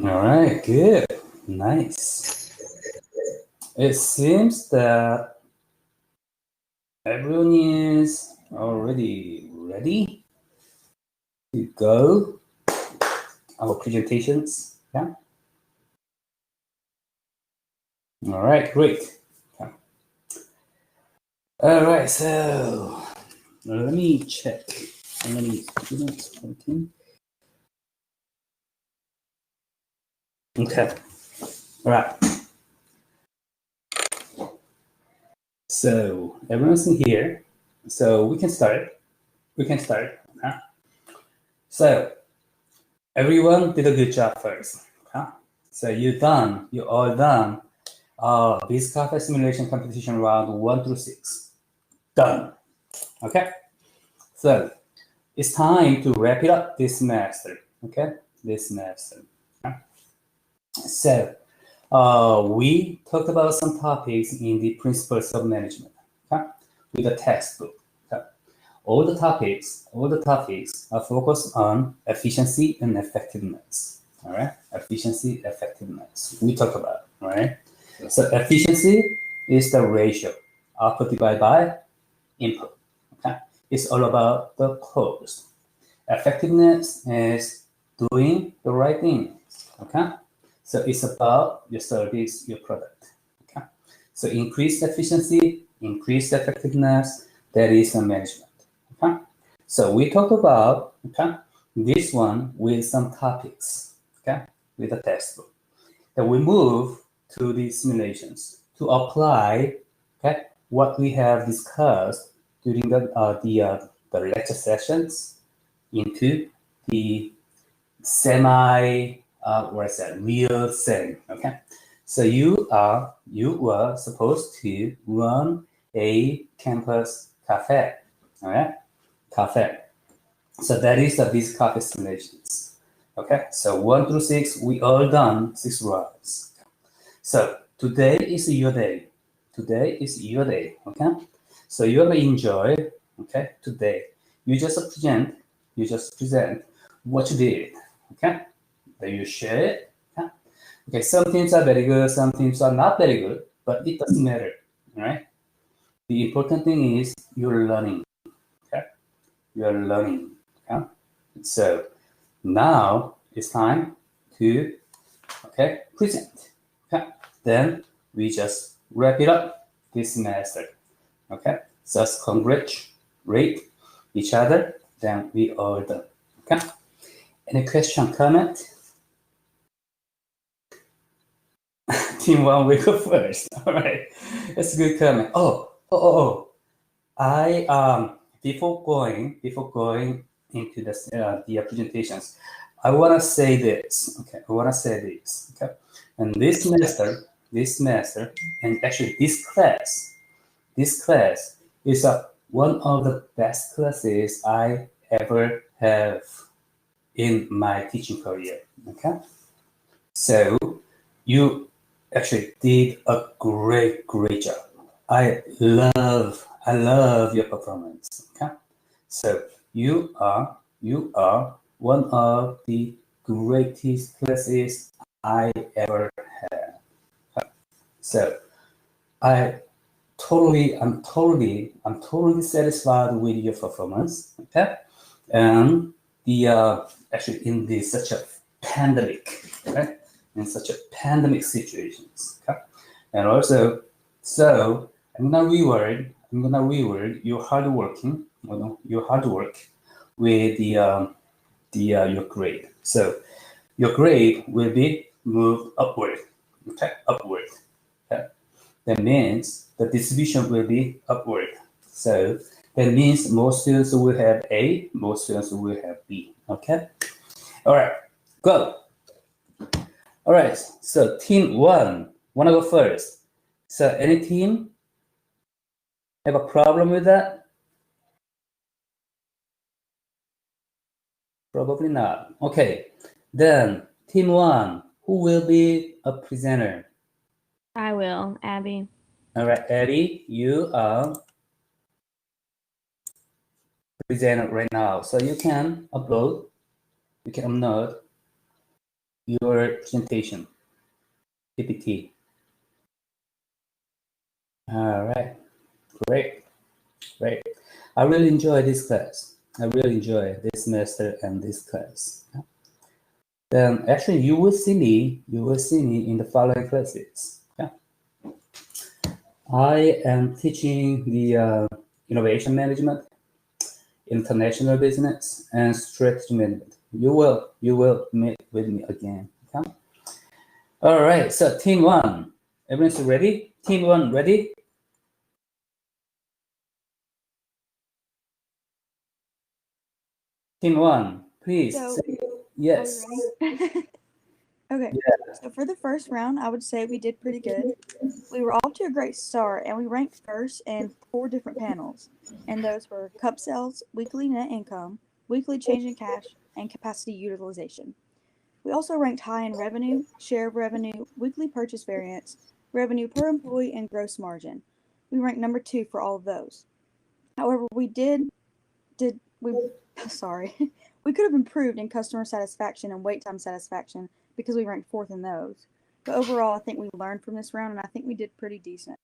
All right, good, nice. It seems that everyone is already ready to go our presentations. Yeah. All right, great. Yeah. All right, so let me check how many students working. Okay. All right. So everyone's in here. So we can start. We can start. Okay? So everyone did a good job first. Okay? So you all done BizCafe simulation competition round 1 through 6. Done. Okay. So it's time to wrap it up this semester. Okay, this semester. Okay? So we talked about some topics in the principles of management. Okay, with the textbook. Okay? All the topics are focused on efficiency and effectiveness. All right, efficiency, effectiveness. We talk about. All right. So efficiency is the ratio output divided by input. Okay, it's all about the cost. Effectiveness is doing the right thing. Okay, so it's about your service, your product. Okay, so increased efficiency, increased effectiveness. That is the management. Okay, so we talk about this one with some topics. Okay, with the textbook. Then we move to the simulations to apply what we have discussed during the lecture sessions into the real setting. Okay, so you were supposed to run a campus cafe. All right, cafe. So that is the BizCafe simulations. Okay, so 1 through 6, we all done 6 rounds. So today is your day. Today is your day. Okay, so you have enjoy. Okay, today you just present what you did. Okay, then you share it. Okay, okay. Some teams are very good, some teams are not very good, but it doesn't matter. All right. The important thing is you're learning. Okay, you're learning. Okay, so now it's time to present. Okay, then we just wrap it up this semester. Okay, just congratulate each other, then we all done. Okay, any question, comment? Team 1 will go first. All right, that's a good comment. I before going into the presentations, I want to say this. Okay, I want to say this. Okay, and this semester, and actually this class is one of the best classes I ever have in my teaching career. Okay, so you actually did a great job. I love your performance. Okay, so you are one of the greatest classes I ever had. So I'm totally satisfied with your performance. Okay, and the actually in the such a pandemic, right? In such a pandemic situations. Okay, and also so I'm gonna reward your hard work with your grade. So your grade will be moved upward. Okay, upward. Okay. That means the distribution will be upward. So that means most students will have A, most students will have B. Okay. All right. Go. All right. So team 1 wanna go first. So any team have a problem with that? Probably not. Okay. Then team 1, who will be a presenter? I will, Abby. All right, Eddie, you are presenter right now, so you can upload. You can upload your presentation, PPT. All right, great. I really enjoy this class. I really enjoy this semester and this class. Then actually you will see me in the following classes. Yeah. I am teaching the innovation management, international business, and strategy management. You will meet with me again. Okay? All right, so team one. Everyone's ready? Team one ready? Team one, please So, say yes. Okay, so for the first round, I would say we did pretty good. We were off to a great start, and we ranked first in 4 different panels. And those were cup sales, weekly net income, weekly change in cash, and capacity utilization. We also ranked high in revenue, share of revenue, weekly purchase variance, revenue per employee, and gross margin. We ranked number 2 for all of those. However, we sorry, we could have improved in customer satisfaction and wait time satisfaction because we ranked 4th in those. But overall, I think we learned from this round, and I think we did pretty decent.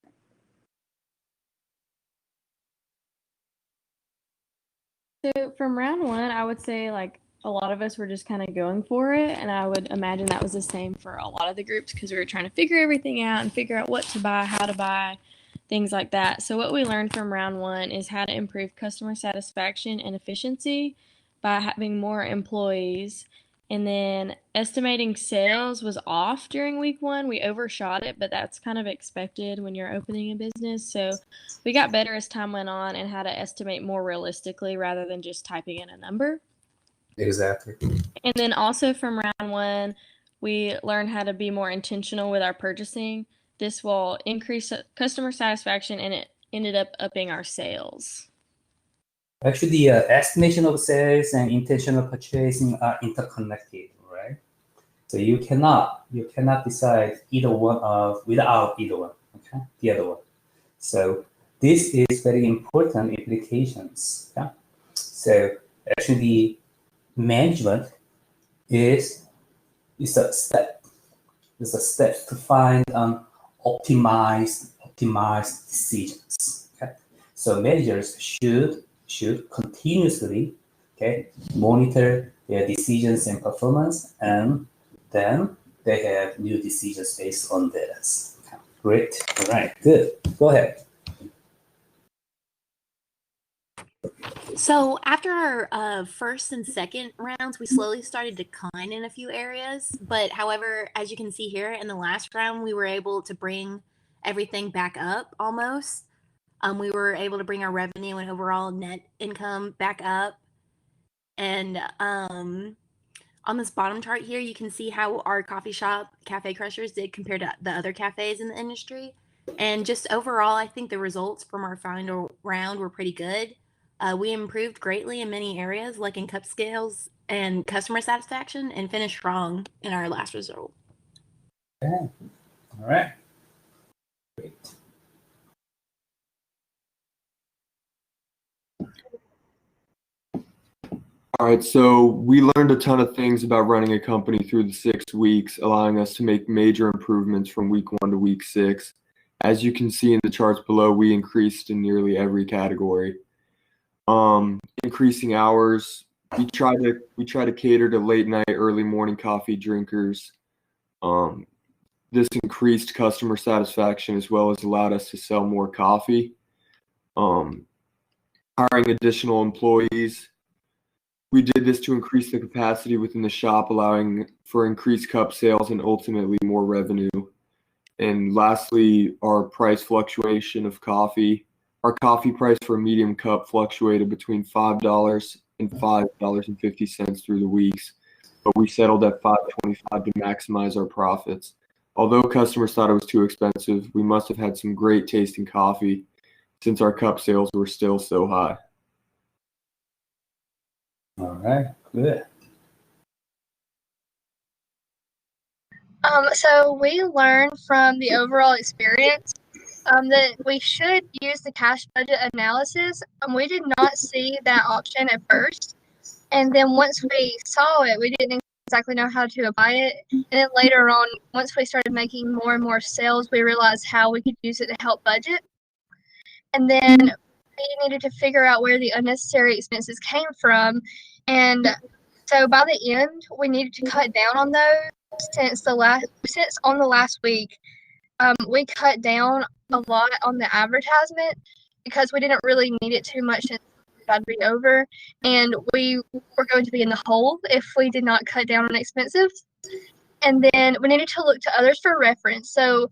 So from round one, I would say like a lot of us were just kind of going for it, and I would imagine that was the same for a lot of the groups because we were trying to figure everything out and figure out what to buy, how to buy, things like that. So what we learned from round one is how to improve customer satisfaction and efficiency by having more employees. And then estimating sales was off during week one. We overshot it, but that's kind of expected when you're opening a business. So we got better as time went on and how to estimate more realistically rather than just typing in a number. Exactly. And then also from round one, we learned how to be more intentional with our purchasing. This will increase customer satisfaction and it ended up upping our sales. Actually, the estimation of sales and intentional purchasing are interconnected, right? So you cannot decide either one without either one. Okay, the other one. So this is very important implications. Yeah. So actually, the management is a step. It's a step to find optimized decisions. Okay. So managers should continuously monitor their decisions and performance, and then they have new decisions based on this. Okay. Great. All right. Good. Go ahead. So after our first and second rounds, we slowly started to decline in a few areas. But however, as you can see here in the last round, we were able to bring everything back up almost. We were able to bring our revenue and overall net income back up. And on this bottom chart here, you can see how our coffee shop, Cafe Crushers, did compared to the other cafes in the industry. And just overall, I think the results from our final round were pretty good. We improved greatly in many areas, like in cup scales and customer satisfaction, and finished strong in our last result. Okay. All right. Great. All right, so we learned a ton of things about running a company through the 6 weeks, allowing us to make major improvements from week 1 to week 6. As you can see in the charts below, we increased in nearly every category. Increasing hours, we try to cater to late night, early morning coffee drinkers. This increased customer satisfaction as well as allowed us to sell more coffee. Hiring additional employees. We did this to increase the capacity within the shop, allowing for increased cup sales and ultimately more revenue. And lastly, our price fluctuation of coffee. Our coffee price for a medium cup fluctuated between $5 and $5.50 through the weeks, but we settled at $5.25 to maximize our profits. Although customers thought it was too expensive, we must have had some great tasting coffee since our cup sales were still so high. All right. Good. So we learned from the overall experience that we should use the cash budget analysis. We did not see that option at first, and then once we saw it, we didn't exactly know how to apply it. And then later on, once we started making more and more sales, we realized how we could use it to help budget. And then we needed to figure out where the unnecessary expenses came from. And so by the end, we needed to cut down on those since on the last week, we cut down a lot on the advertisement because we didn't really need it too much since I'd be over, and we were going to be in the hole if we did not cut down on expenses. And then we needed to look to others for reference. So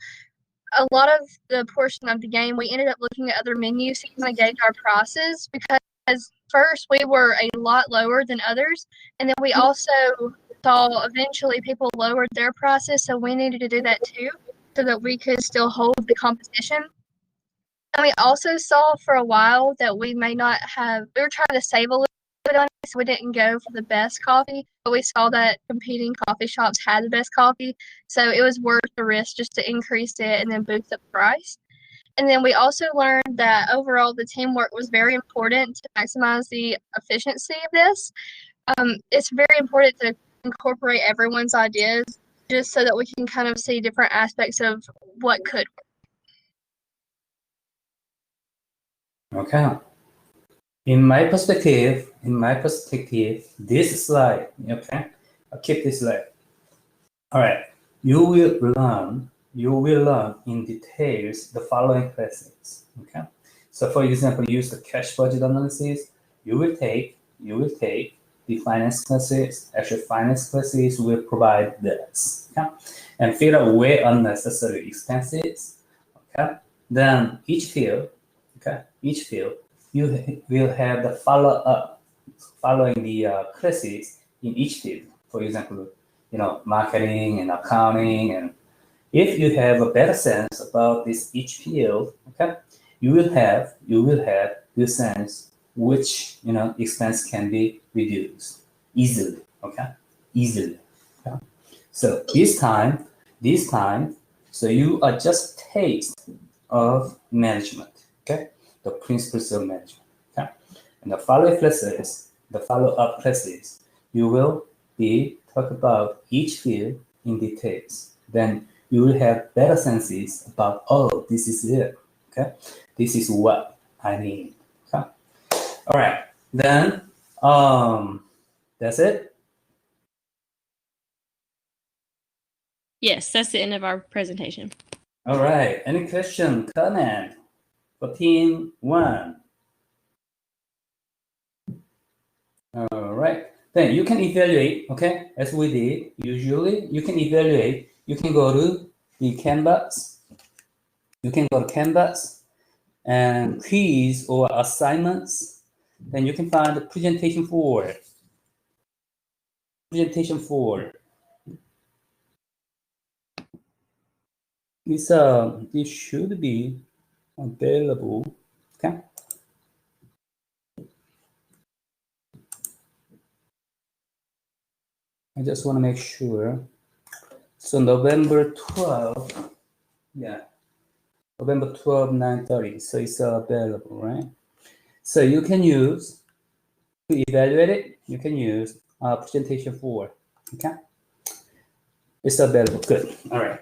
a lot of the portion of the game, we ended up looking at other menus to kind of gauge our prices because first we were a lot lower than others, and then we also saw eventually people lowered their prices, so we needed to do that too so that we could still hold the competition. And we also saw for a while that we may not have, we were trying to save a little bit on it, so we didn't go for the best coffee, but we saw that competing coffee shops had the best coffee, so it was worth the risk just to increase it and then boost up the price. And then we also learned that overall the teamwork was very important to maximize the efficiency of this. It's very important to incorporate everyone's ideas just so that we can kind of see different aspects of what could work. Okay. In my perspective, this slide, okay, I'll keep this slide. All right, you will learn in details the following classes, okay? So for example, use the cash budget analysis. You will take the finance classes. Actually, finance classes will provide this, okay? And figure out where unnecessary expenses, okay? Then each field, you will have the follow-up following the classes in each field. For example, marketing and accounting. And if you have a better sense about this each field, okay, you will have good sense which expense can be reduced easily. Okay, easily. Okay? So this time, so you are just taste of management. Okay, the principles of management. Okay, and the follow-up classes, you will be talk about each field in details. Then you will have better senses about, oh, this is it. Okay, this is what I need. Okay, all right. Then that's it. Yes, that's the end of our presentation. All right. Any question, comment for team 1? All right. Then you can evaluate, okay, as we did. Usually, you can evaluate. You can go to the Canvas. You can go to Canvas and quiz or assignments. Then you can find the presentation 4. Presentation 4. It should be available. Okay. I just want to make sure. So November 12th, yeah, November 12th, 9:30. So it's available, right? So you can use, to evaluate it, you can use presentation 4, okay? It's available, good, all right.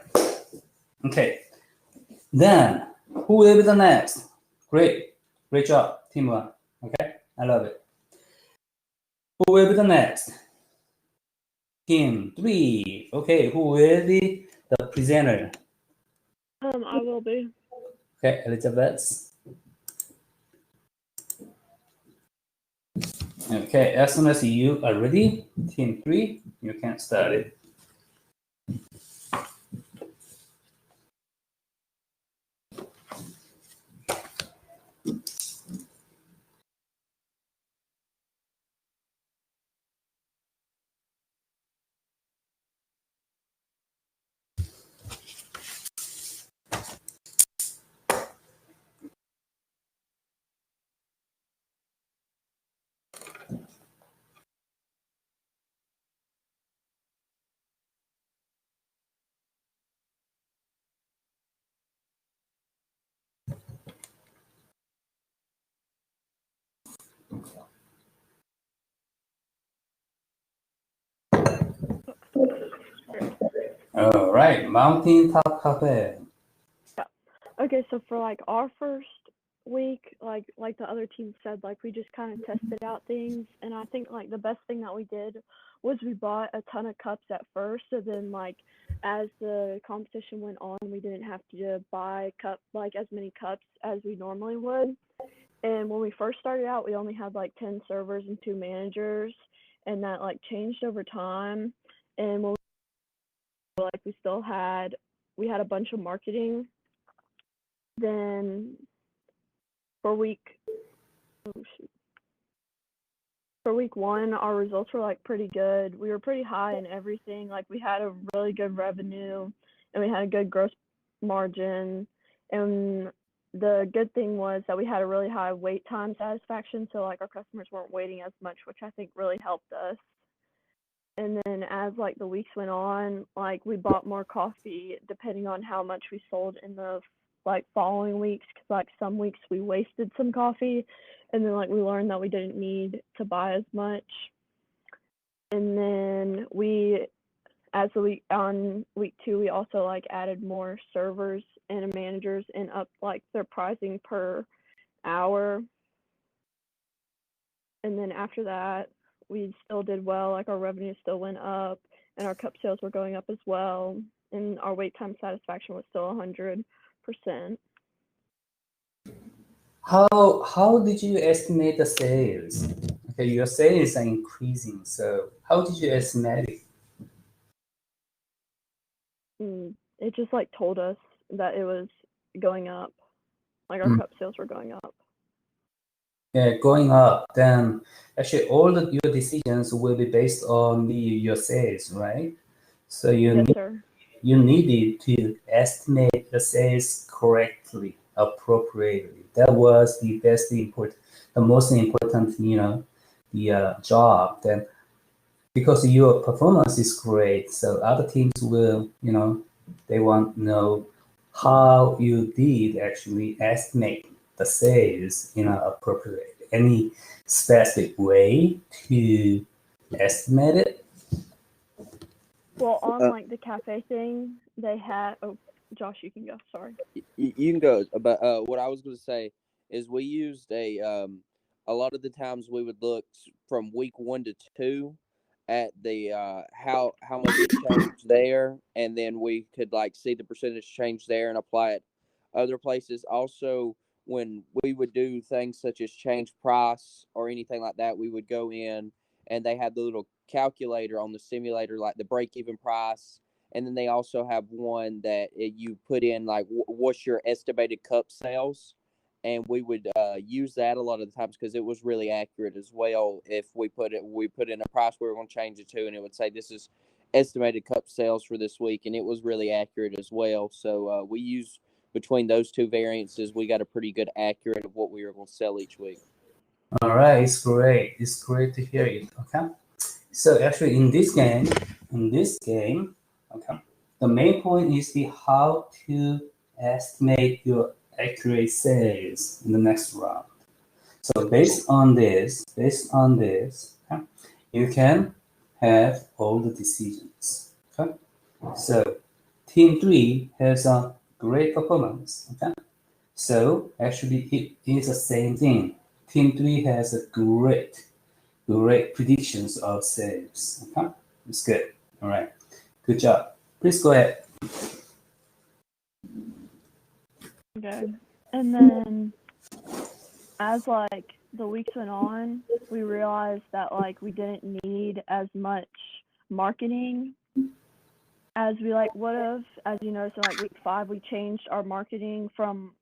Okay, then who will be the next? Great job, team 1, okay? I love it. Who will be the next? Team 3, okay, who will be the presenter? I will be. Okay, Elizabeth. Okay, as soon as you are ready, team 3, you can start it. All right, Mountain Top Cafe. Okay, so for like our first week, like the other team said, like we just kind of tested out things, and I think like the best thing that we did was we bought a ton of cups at first, so then like as the competition went on, we didn't have to buy as many cups as we normally would. And when we first started out, we only had like 10 servers and 2 managers, and that like changed over time. And when like we had a bunch of marketing. Then for week oh shoot, for week 1, our results were like pretty good. We were pretty high in everything. Like we had a really good revenue and we had a good gross margin. And the good thing was that we had a really high wait time satisfaction. So like our customers weren't waiting as much, which I think really helped us. And then as like the weeks went on, like we bought more coffee depending on how much we sold in the like following weeks, because like some weeks we wasted some coffee, and then like we learned that we didn't need to buy as much. And then on week 2 we also like added more servers and managers and up like their pricing per hour. And then after that, we still did well. Like our revenue still went up, and our cup sales were going up as well, and our wait time satisfaction was still 100%. How did you estimate the sales? Okay, your sales are increasing, so how did you estimate it? It just like told us that it was going up, like our cup sales were going up. Yeah, going up, then actually your decisions will be based on your sales, right? So Yes, sir. you needed to estimate the sales correctly, appropriately. That was the most important, the job. Then because your performance is great, so other teams will, they want to know how you did actually estimate the sales, appropriate. Any specific way to estimate it? Well, on like the cafe thing, they had. Oh, Josh, you can go. Sorry. You can go. But what I was going to say is we used a lot of the times we would look from week 1 to 2 at the how much it changed there, and then we could like see the percentage change there and apply it other places. Also, when we would do things such as change price or anything like that, we would go in and they had the little calculator on the simulator, like the break even price, and then they also have one that you put in like what's your estimated cup sales, and we would use that a lot of the times because it was really accurate as well. If we put in a price we were going to change it to, and it would say this is estimated cup sales for this week, and it was really accurate as well. So we use between those two variances, we got a pretty good accurate of what we were going to sell each week. All right, it's great. It's great to hear it. Okay. So actually, in this game, okay, the main point is the how to estimate your accurate sales in the next round. So based on this, okay, you can have all the decisions. Okay. So Team 3 has a great performance. Okay. So actually, it is the same thing. Team 3 has a great predictions of sales. Okay, it's good. All right, good job. Please go ahead. Okay. And then as like the weeks went on, we realized that like we didn't need as much marketing as we like would have. As you know, so like week 5, we changed our marketing from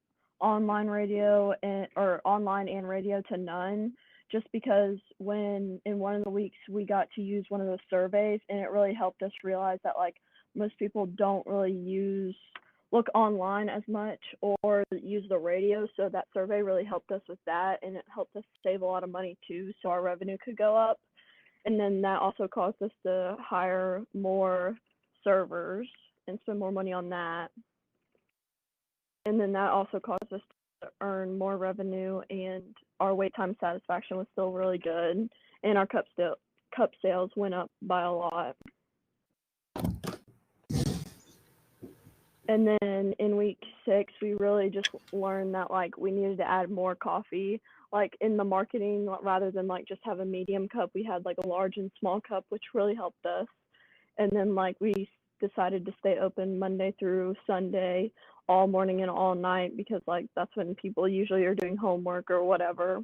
online radio or online and radio to none, just because when in one of the weeks we got to use one of those surveys, and it really helped us realize that like most people don't really look online as much or use the radio. So that survey really helped us with that, and it helped us save a lot of money too, so our revenue could go up. And then that also caused us to hire more servers and spend more money on that. And then that also caused us to earn more revenue, and our wait time satisfaction was still really good, and our cup sales went up by a lot. And then in week 6, we really just learned that like we needed to add more coffee, like in the marketing, rather than like just have a medium cup. We had like a large and small cup, which really helped us. And then like we decided to stay open Monday through Sunday, all morning and all night, because like that's when people usually are doing homework or whatever.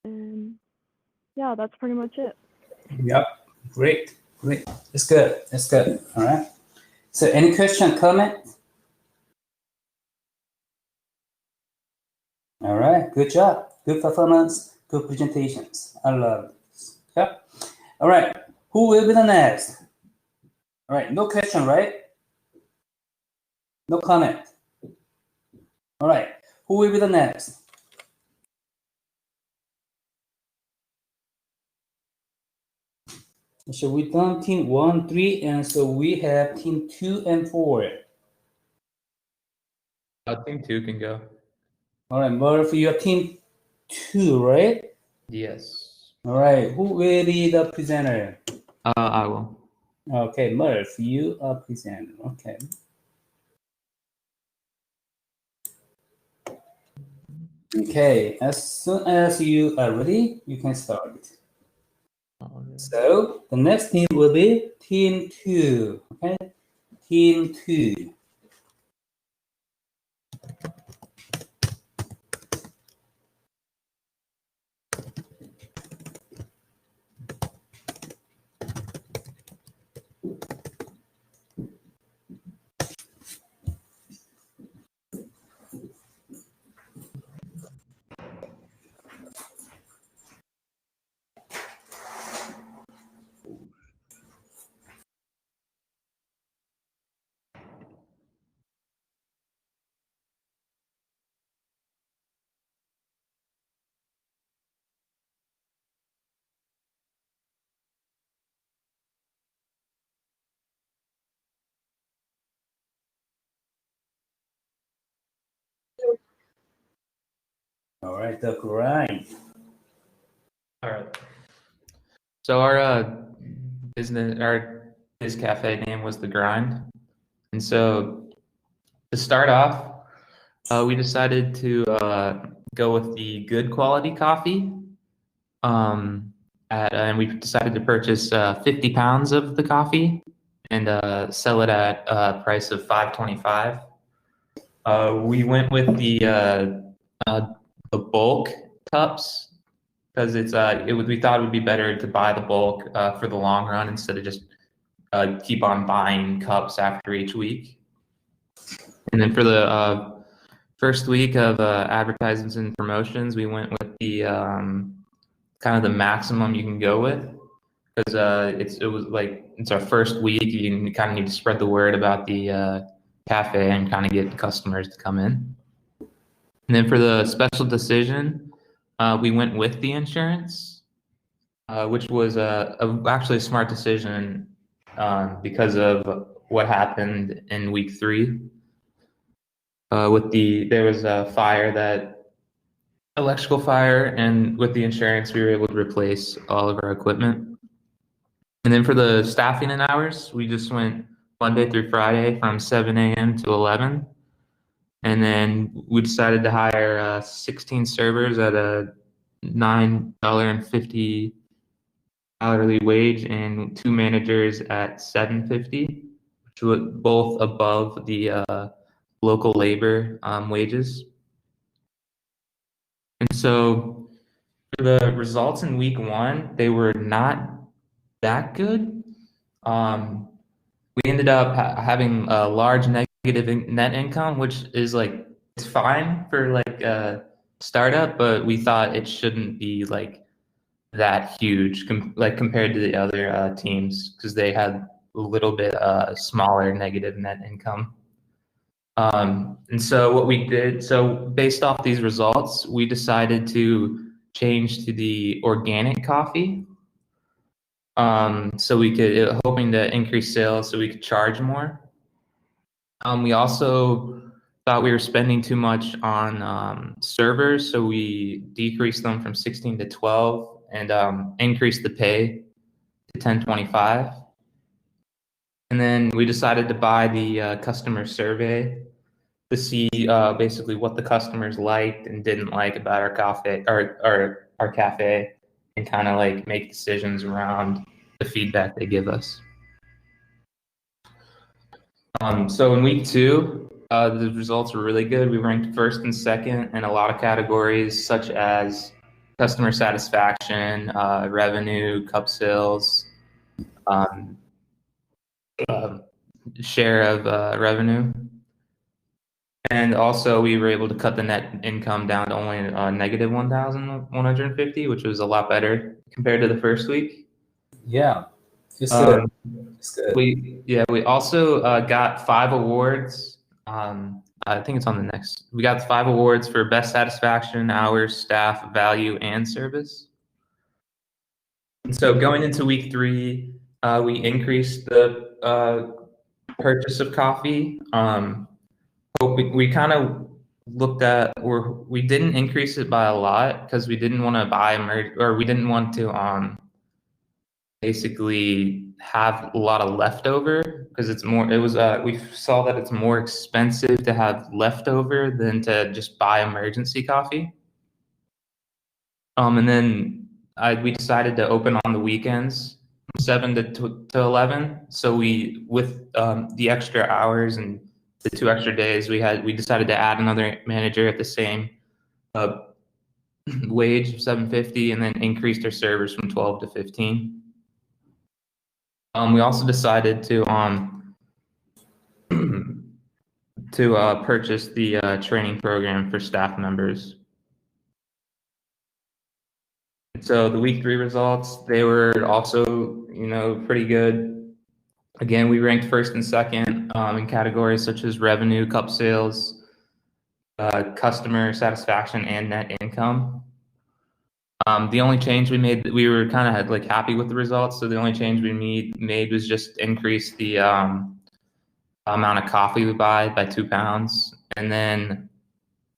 And yeah, that's pretty much it. Yep. Great. It's good. All right. So any question, comment? All right. Good job. Good performance. Good presentations. I love this. Yeah. All right. Who will be the next? All right. No question, right? No comment. All right. Who will be the next? So we done team 1, 3, and so we have team 2 and 4. Team 2 can go. All right, Murph, you're team 2, right? Yes. All right. Who will be the presenter? I will. Okay, Murph, you are presenter. Okay. Okay. As soon as you are ready, you can start. So the next team will be team 2. Okay, team 2. All right, the grind. All right. So our BizCafe name was The Grind. And so to start off, we decided to go with the good quality coffee. And we decided to purchase 50 pounds of the coffee and sell it at a price of $5.25. We went with the bulk cups because we thought it would be better to buy the bulk for the long run instead of just keep on buying cups after each week. And then for the first week of advertisements and promotions, we went with the kind of the maximum you can go with because it's our first week. You kind of need to spread the word about the cafe and kind of get customers to come in. And then for the special decision, we went with the insurance, which was actually a smart decision because of what happened in week 3. There was a electrical fire, and with the insurance, we were able to replace all of our equipment. And then for the staffing and hours, we just went Monday through Friday from 7 a.m. to 11. And then we decided to hire 16 servers at a $9.50 hourly wage and 2 managers at $7.50, which was both above the local labor wages. And so for the results in week 1, they were not that good. We ended up having a large negative net income, which is like, it's fine for like a startup, but we thought it shouldn't be like that huge compared to the other teams because they had a little bit smaller negative net income. And so what we did, based off these results, we decided to change to the organic coffee. So we could, hoping to increase sales so we could charge more. We also thought we were spending too much on servers, so we decreased them from 16 to 12 and increased the pay to $10.25. And then we decided to buy the customer survey to see basically what the customers liked and didn't like about our cafe or our cafe, and kind of like make decisions around the feedback they give us. So in week 2, the results were really good. We ranked first and second in a lot of categories, such as customer satisfaction, revenue, cup sales, um, share of revenue. And also, we were able to cut the net income down to only negative 1,150, which was a lot better compared to the first week. Yeah, it's good. It's good. We also got 5 awards. I think it's on the next. We got 5 awards for best satisfaction, hours, staff, value, and service. And so going into week 3, we increased the purchase of coffee. We kind of looked at, or we didn't increase it by a lot because we didn't want to buy or we didn't want to basically have a lot of leftover, because we saw that it's more expensive to have leftover than to just buy emergency coffee. And then we decided to open on the weekends, 7 to 11. So with the extra hours and the 2 extra days we decided to add another manager at the same wage of $7.50, and then increased our servers from 12 to 15. We also decided to purchase the training program for staff members. So the week 3 results, they were also, pretty good. Again, we ranked first and second in categories such as revenue, cup sales, customer satisfaction, and net income. The only change we made, we were kind of happy with the results. So the only change we made was just increase the amount of coffee we buy by 2 pounds. And then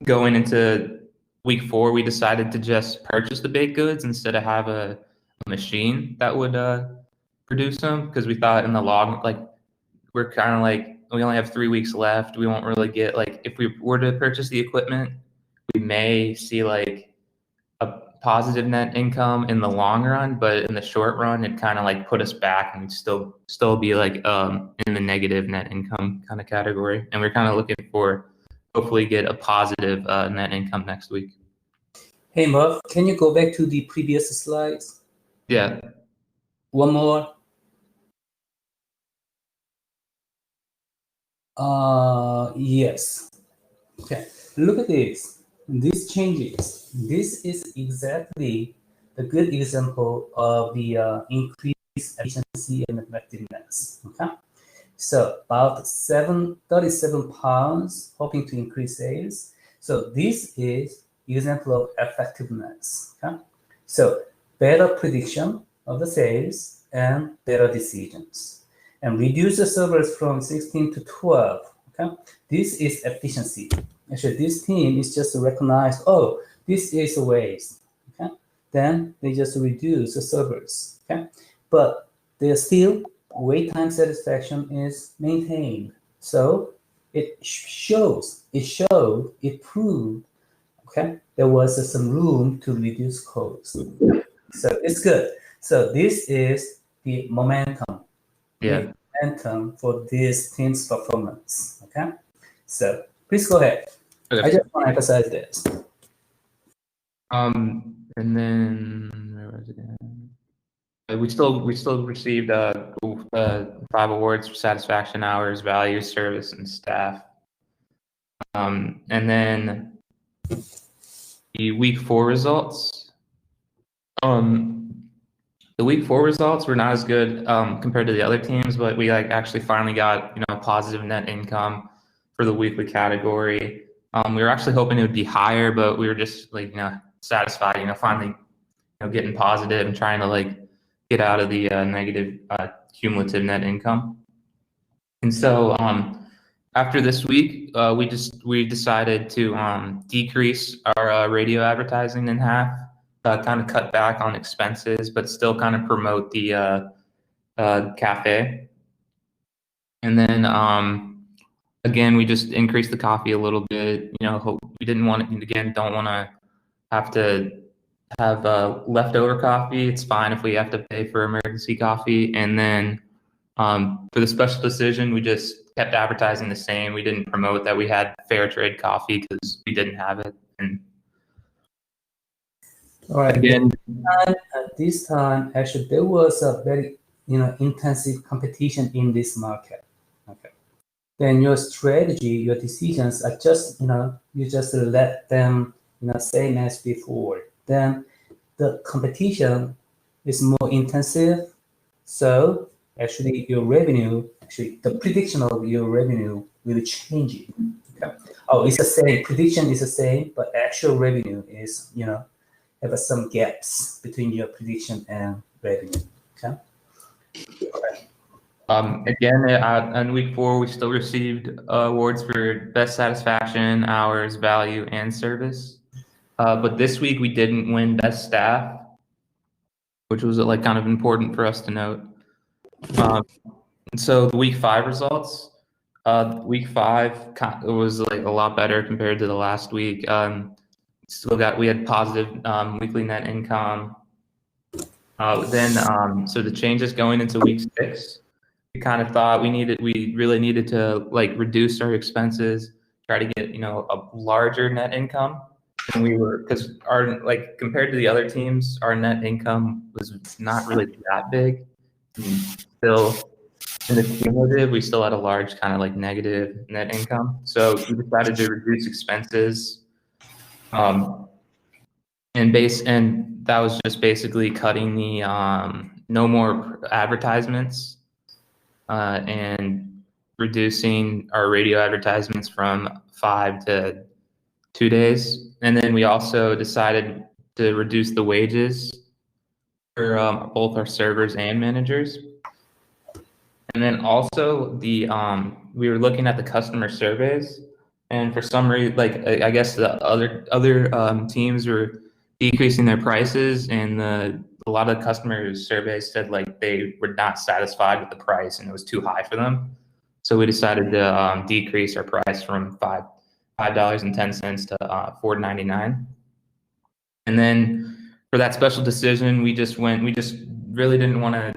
going into week 4, we decided to just purchase the baked goods instead of have a machine that would produce them, because we thought in the long, we're kind of we only have 3 weeks left. We won't really get, if we were to purchase the equipment, we may see a positive net income in the long run, but in the short run, it kind of put us back, and we'd still be in the negative net income kind of category. And we're kind of looking for hopefully get a positive net income next week. Hey Murph, can you go back to the previous slides? Yeah. One more. Yes. Okay. Look at this. These changes. This is exactly a good example of the increased efficiency and effectiveness. Okay. So about 37 pounds, hoping to increase sales. So this is example of effectiveness. Okay. So better prediction of the sales and better decisions. And reduce the servers from 16 to 12. Okay, this is efficiency. Actually, this team is just recognized, oh, this is a waste. Okay, then they just reduce the servers. Okay, but there's still wait time satisfaction is maintained. So it proved, okay, there was some room to reduce costs. So it's good. So this is the momentum. Yeah. Momentum for this team's performance. Okay, so please go ahead. Okay. I just want to emphasize this. And then where was it? We still received 5 awards for satisfaction, hours, value, service, and staff. And then the week 4 results. The week 4 results were not as good compared to the other teams, but we actually finally got positive net income for the weekly category. We were actually hoping it would be higher, but we were just satisfied, finally getting positive and trying to get out of the negative cumulative net income. And so after this week, we decided to decrease our radio advertising in half. Kind of cut back on expenses, but still kind of promote the cafe. And then again, we just increased the coffee a little bit. We didn't want it, again, don't want to have leftover coffee. It's fine if we have to pay for emergency coffee. And then for the special decision, we just kept advertising the same. We didn't promote that we had fair trade coffee because we didn't have it. And All right. again, At this time, actually, there was a very intensive competition in this market. Okay. Then your strategy, your decisions are just you just let them same as before. Then the competition is more intensive, so actually your revenue, the prediction of your revenue will change. Okay. Oh, it's the same. Prediction is the same, but actual revenue is have some gaps between your prediction and revenue. Okay. Again, on week 4, we still received awards for best satisfaction, hours, value, and service. But this week we didn't win best staff, which was kind of important for us to note. And so the week 5 results, week 5 was a lot better compared to the last week. We had positive weekly net income. So the changes going into week 6, we kind of thought we really needed to reduce our expenses, try to get a larger net income than we were, because our compared to the other teams, our net income was not really that big. Still in the cumulative, we still had a large kind of negative net income. So we decided to reduce expenses, and that was just basically cutting the no more advertisements, and reducing our radio advertisements from 5 to 2 days. And then we also decided to reduce the wages for both our servers and managers. And then also we were looking at the customer surveys, and for some reason, I guess the other teams were decreasing their prices, and a lot of the customer surveys said they were not satisfied with the price and it was too high for them. So we decided to decrease our price from $5.10 to $4.99. And then for that special decision, we just really didn't want to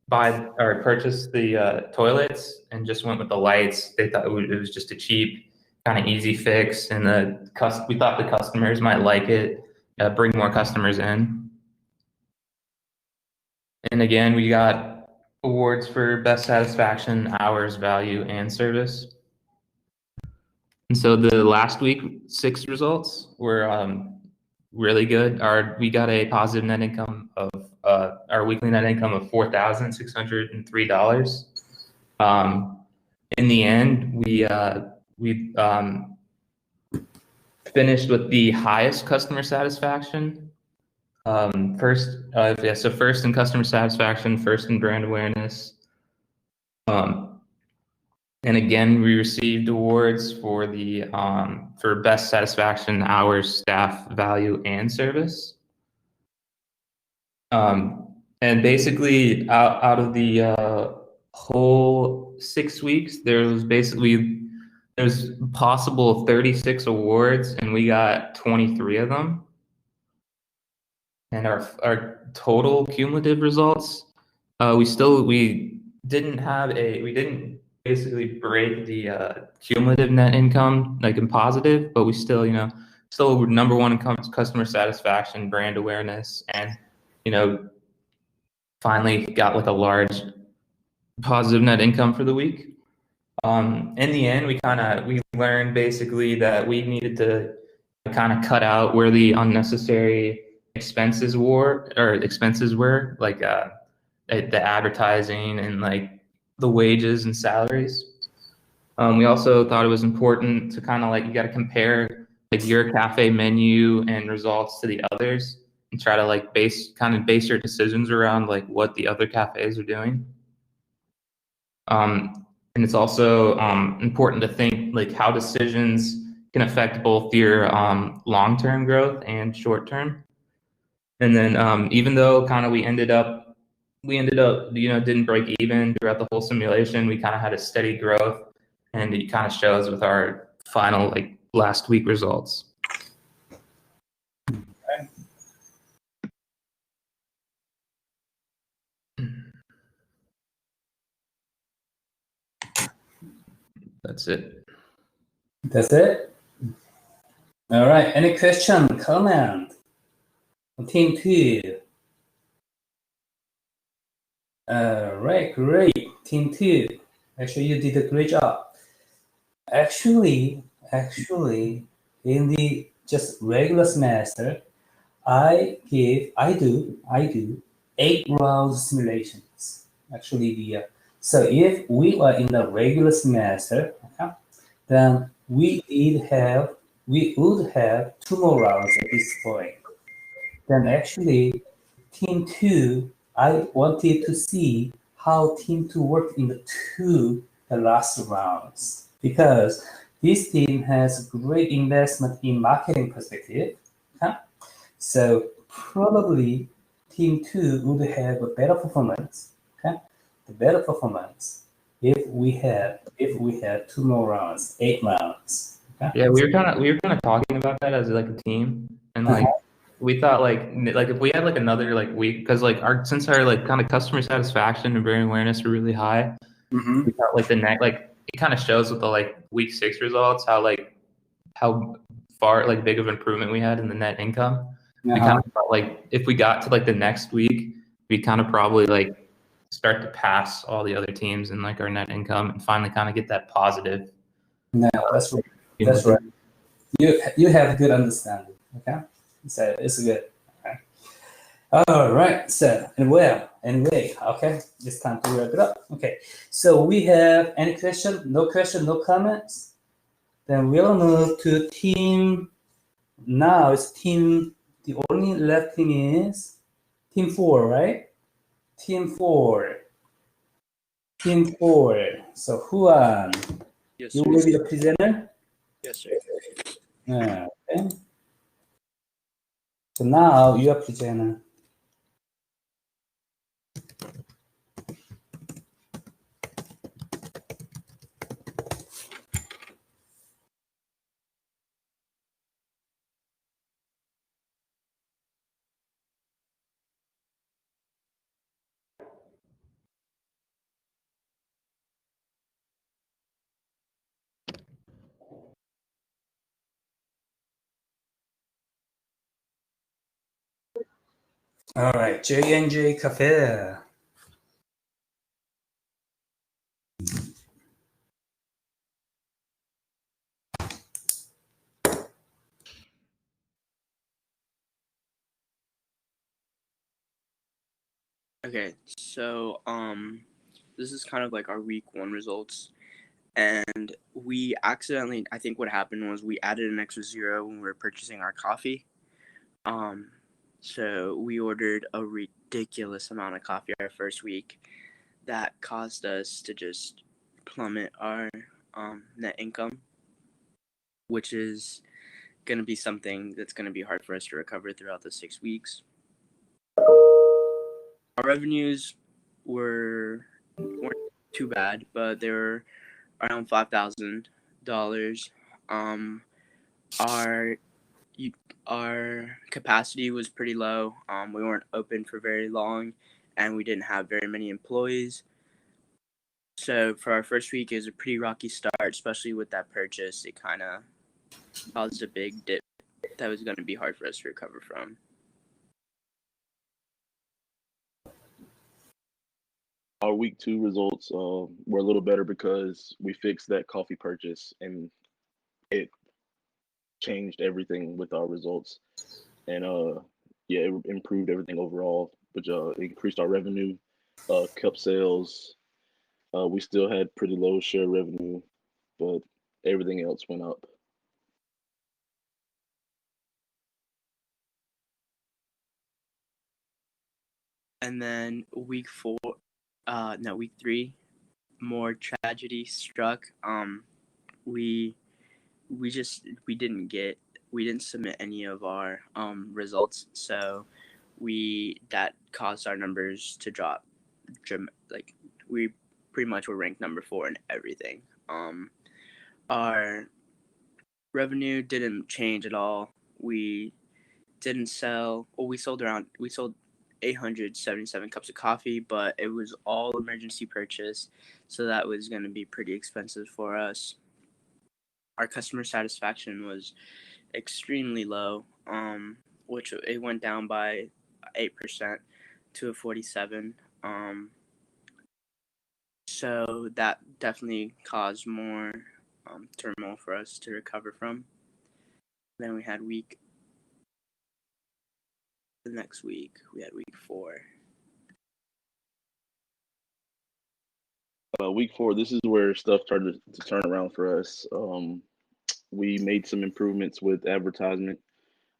buy or purchase the toilets, and just went with the lights. They thought it was just a cheap, kind of easy fix, and we thought the customers might like it, bring more customers in. And again, we got awards for best satisfaction, hours, value, and service. And so the last week 6 results were really good. We got a positive net income of our weekly net income of $4,603. In the end, we finished with the highest customer satisfaction. First in customer satisfaction, first in brand awareness. And again, we received awards for for best satisfaction, hours, staff, value, and service. And basically, out of the whole 6 weeks, there's possible 36 awards, and we got 23 of them. And our total cumulative results, we didn't basically break the cumulative net income in positive, but we still number 1 in customer satisfaction, brand awareness, and finally got a large positive net income for the week. In the end, we learned basically that we needed to kind of cut out where the unnecessary expenses were, like the advertising and the wages and salaries. We also thought it was important to kind of you got to compare your cafe menu and results to the others, and try to base your decisions around what the other cafes are doing. And it's also important to think how decisions can affect both your long-term growth and short-term. And then even though we ended up we ended up, didn't break even throughout the whole simulation. We kind of had a steady growth, and it kind of shows with our final last week results. That's it. That's it? All right. Any question, comment on team 2? All right, great. Team 2. Actually, you did a great job. Actually, in the just regular semester, I do 8 rounds simulations. Actually, so if we were in the regular semester, okay, then we would have 2 more rounds at this point. Then actually, team 2, I wanted to see how team 2 worked in the last rounds, because this team has great investment in marketing perspective. Okay? So probably team 2 would have a better performance. Okay? The better performance if we had 2 more rounds, 8 rounds. Okay? Yeah, we were kind of talking about that as a team, and we thought if we had another week, because since our kind of customer satisfaction and brand awareness are really high, we thought the next it kind of shows with the week 6 results how far big of improvement we had in the net income. We kind of felt if we got to the next week, we kind of probably start to pass all the other teams in our net income and finally kind of get that positive. No, that's right. That's right. You have good understanding. Okay, so it's good. Okay. All right. So anyway, okay, it's time to wrap it up. Okay, so we have any question? No question, no comments. Then we'll move to team. Now it's team. The only left team is team 4, right? Team 4. Team 4. So Juan, Yes, you sir. will be the presenter. Yes, sir. Okay. So now you are presenter. All right, J&J Cafe. Okay, so this is kind of our week 1 results, and we accidentally, I think what happened was we added an extra 0 when we were purchasing our coffee. So we ordered a ridiculous amount of coffee our first week. That caused us to just plummet our net income, which is going to be something that's going to be hard for us to recover throughout the 6 weeks. Our revenues weren't too bad, but they were around $5,000. Our capacity was pretty low. We weren't open for very long, and we didn't have very many employees. So for our first week, it was a pretty rocky start, especially with that purchase. It kind of caused a big dip that was going to be hard for us to recover from. Our week 2 results were a little better because we fixed that coffee purchase, and it changed everything with our results. And it improved everything overall, which increased our revenue, cup sales. We still had pretty low share revenue, but everything else went up. And then week 3, more tragedy struck. We didn't submit any of our results, so that caused our numbers to drop like we pretty much were ranked number 4 in everything. Our revenue didn't change at all. We didn't sell. Well, we sold 877 cups of coffee, but it was all emergency purchase, so that was going to be pretty expensive for us. Our customer satisfaction was extremely low, which it went down by 8% to a 47. So that definitely caused more turmoil for us to recover from. Then we had the next week, we had week 4. Week 4, this is where stuff started to turn around for us. We made some improvements with advertisement.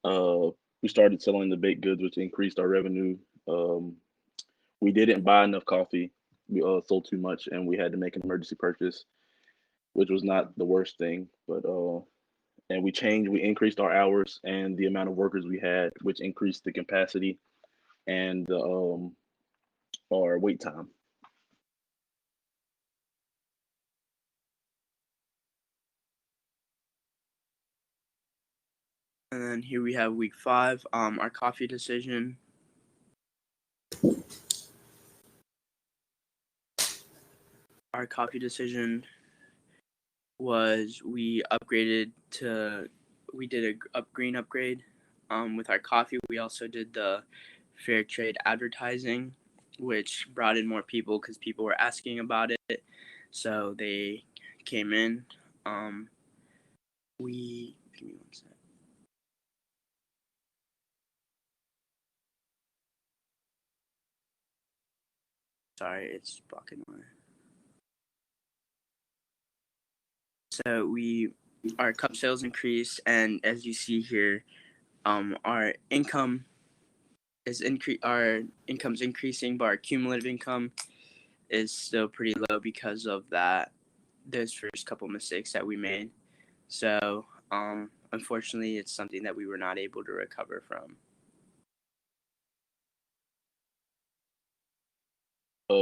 We started selling the baked goods, which increased our revenue. We didn't buy enough coffee. We sold too much, and we had to make an emergency purchase, which was not the worst thing. But and we increased our hours and the amount of workers we had, which increased the capacity and our wait time. And then here we have week 5, our coffee decision. Our coffee decision was we did a green upgrade with our coffee. We also did the fair trade advertising, which brought in more people because people were asking about it, so they came in. Give me one sec. Sorry, it's blocking my. So our cup sales increased, and as you see here, our income's increasing, but our cumulative income is still pretty low because of those first couple mistakes that we made. So unfortunately, it's something that we were not able to recover from.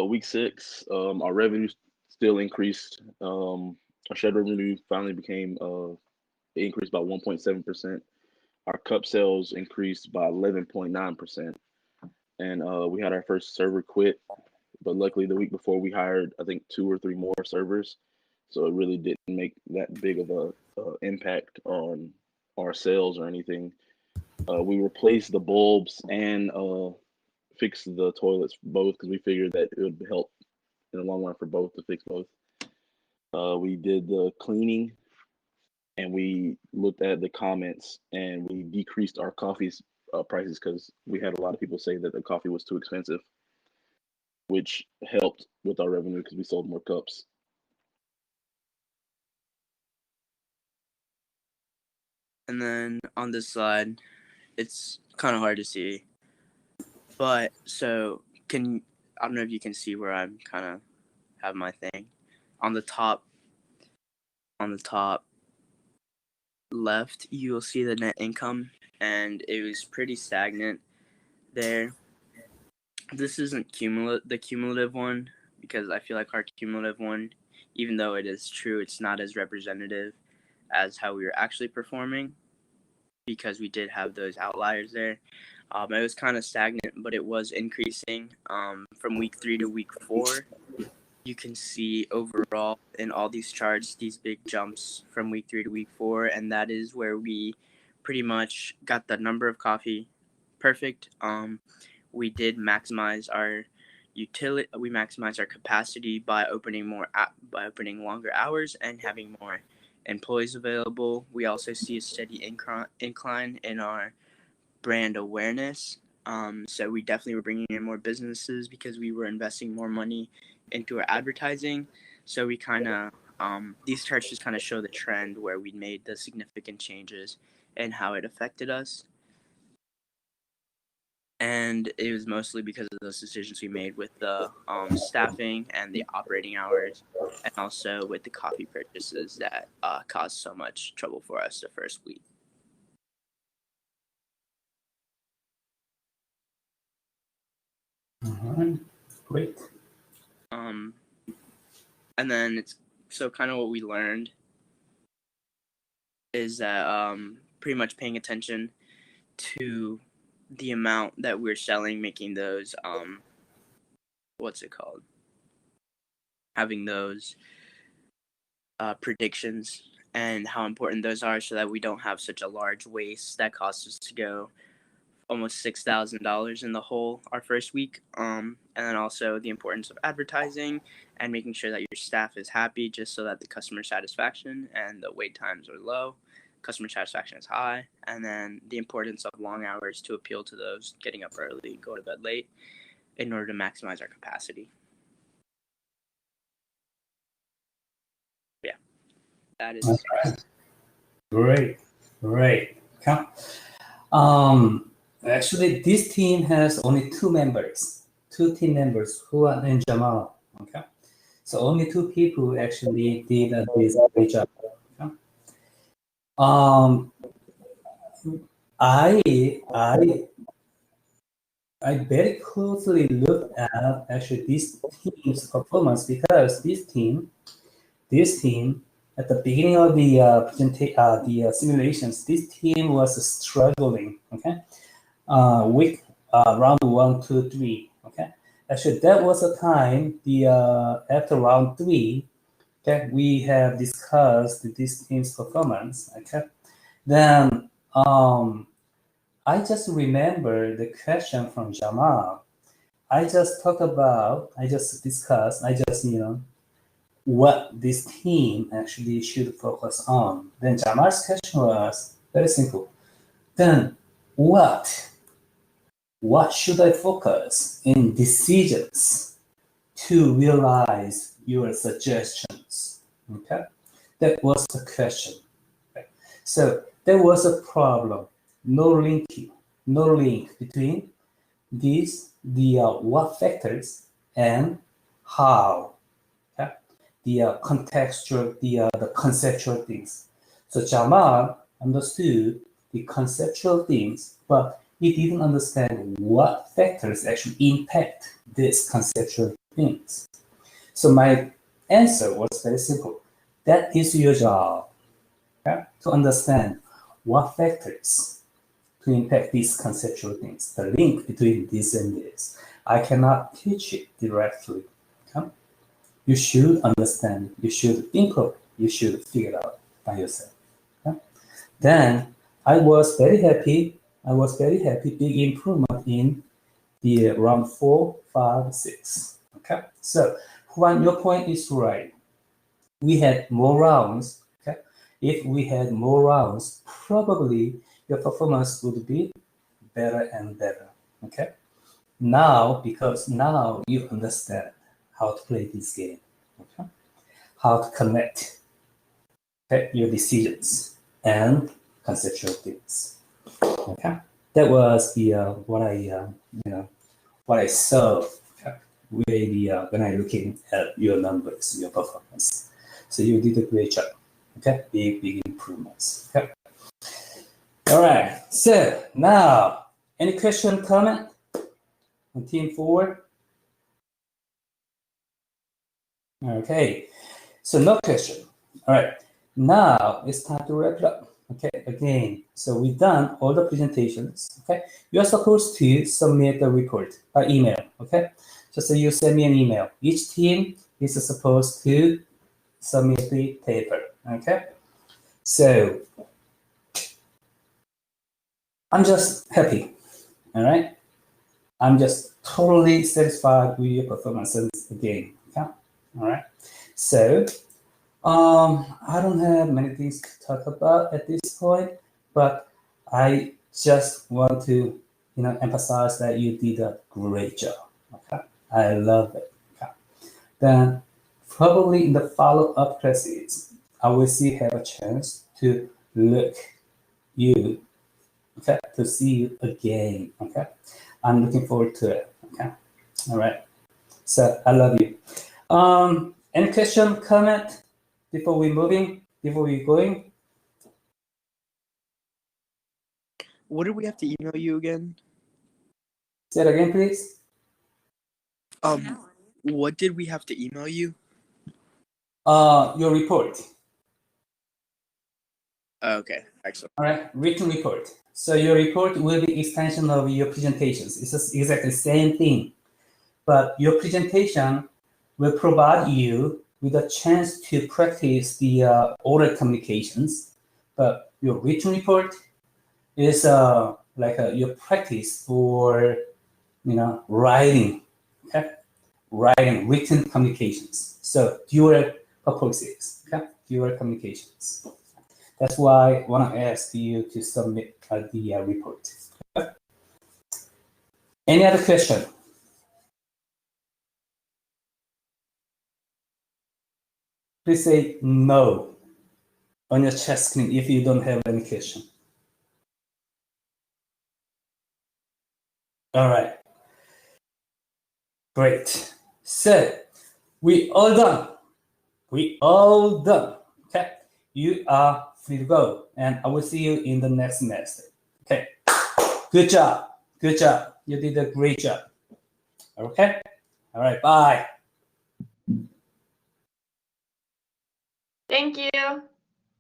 Week 6, our revenue still increased. Our shed revenue finally it increased by 1.7%. Our cup sales increased by 11.9%. And we had our first server quit, but luckily the week before we hired, I think, 2 or 3 more servers. So it really didn't make that big of a impact on our sales or anything. We replaced the bulbs and fixed the toilets both because we figured that it would help in the long run for both to fix both. We did the cleaning, and we looked at the comments, and we decreased our coffee prices because we had a lot of people say that the coffee was too expensive, which helped with our revenue because we sold more cups. And then on this slide, it's kind of hard to see, but so I don't know if you can see where I'm kind of have my thing on the top left. You will see the net income, and it was pretty stagnant there. This isn't the cumulative one, because I feel like our cumulative one, even though it is true, it's not as representative as how we were actually performing, because we did have those outliers there. It was kind of stagnant, but it was increasing from week 3 to week 4. You can see overall in all these charts, these big jumps from week 3 to week 4, and that is where we pretty much got the number of coffee perfect. We did maximize our utility. We maximized our capacity by opening longer hours and having more employees available. We also see a steady incline in our brand awareness. So we definitely were bringing in more businesses because we were investing more money into our advertising. So we kind of these charts just kind of show the trend where we made the significant changes and how it affected us. And it was mostly because of those decisions we made with the staffing and the operating hours, and also with the coffee purchases that caused so much trouble for us the first week. All right, great. And then it's so kind of what we learned is that pretty much paying attention to the amount that we're selling, making those what's it called? Having those predictions and how important those are, so that we don't have such a large waste that costs us to go almost $6,000 in the hole our first week. And then also the importance of advertising and making sure that your staff is happy, just so that the customer satisfaction and the wait times are low, customer satisfaction is high, and then the importance of long hours to appeal to those getting up early, go to bed late, in order to maximize our capacity. Yeah, that is. Great. Okay. Actually, this team has only two team members, Juan and Jamal. Okay, so only two people actually did this great job. Okay? I very closely looked at actually this team's performance, because this team at the beginning of the simulations, this team was struggling. Okay, week round 1, 2, 3. Okay, actually that was the time after round 3. Okay, we have discussed this team's performance. Okay, then I just remember the question from Jamal. I just discussed, what this team actually should focus on. Then Jamal's question was very simple. Then what should I focus in decisions to realize your suggestions? Okay, that was the question. Okay. So there was a problem. No link between the what factors and how. Okay? The contextual, the conceptual things. So Jamal understood the conceptual things, but he didn't understand what factors actually impact these conceptual things. So my answer was very simple. That is your job, okay? To understand what factors to impact these conceptual things, the link between this and this. I cannot teach it directly. Okay? You should understand, you should think of it, you should figure it out by yourself. Okay? Then I was very happy, big improvement in the round 4, 5, 6. Okay, so Juan, your point is right. We had more rounds. Okay, if we had more rounds, probably your performance would be better and better. Okay, because now you understand how to play this game. Okay, how to connect your decisions and conceptual things. Okay, that was the what I saw really when I looking at your numbers, your performance. So you did a great job. Okay, big improvements. Okay. All right. So now, any question, comment on team 4? Okay. So no question. All right. Now it's time to wrap it up. Okay. Again, so we've done all the presentations. Okay. You are supposed to submit the report by email. Okay. So you send me an email. Each team is supposed to submit the paper. Okay. So I'm just happy. All right. I'm just totally satisfied with your performances again. Okay. All right. So I don't have many things to talk about at this point, but I just want to emphasize that you did a great job. Okay. I love it. Okay. Then probably in the follow-up classes, I will have a chance to look you, okay, to see you again. Okay. I'm looking forward to it. Okay. All right. So I love you. Any question, comment before we going? What do we have to email you again? Say it again, please. what did we have to email you? Your report. Okay, excellent. All right, written report. So your report will be extension of your presentations. It's just exactly the same thing, but your presentation will provide you with a chance to practice the oral communications. But your written report is like your practice for writing, okay? Writing written communications. So dual purposes, okay? Dual communications. That's why I want to ask you to submit the report. Okay? Any other question? Please say no on your chat screen if you don't have any question. All right. Great. So we all done. We all done. Okay. You are free to go, and I will see you in the next semester. Okay. Good job. Good job. You did a great job. Okay. All right. Bye. Thank you.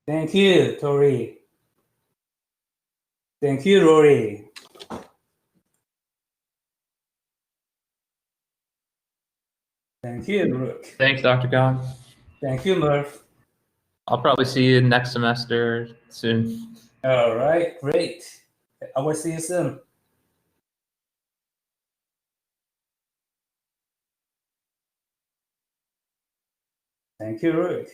Thank you, Tori. Thank you, Rory. Thank you, Rook. Thanks, Dr. Khan. Thank you, Murph. I'll probably see you next semester soon. All right, great. I will see you soon. Thank you, Rook.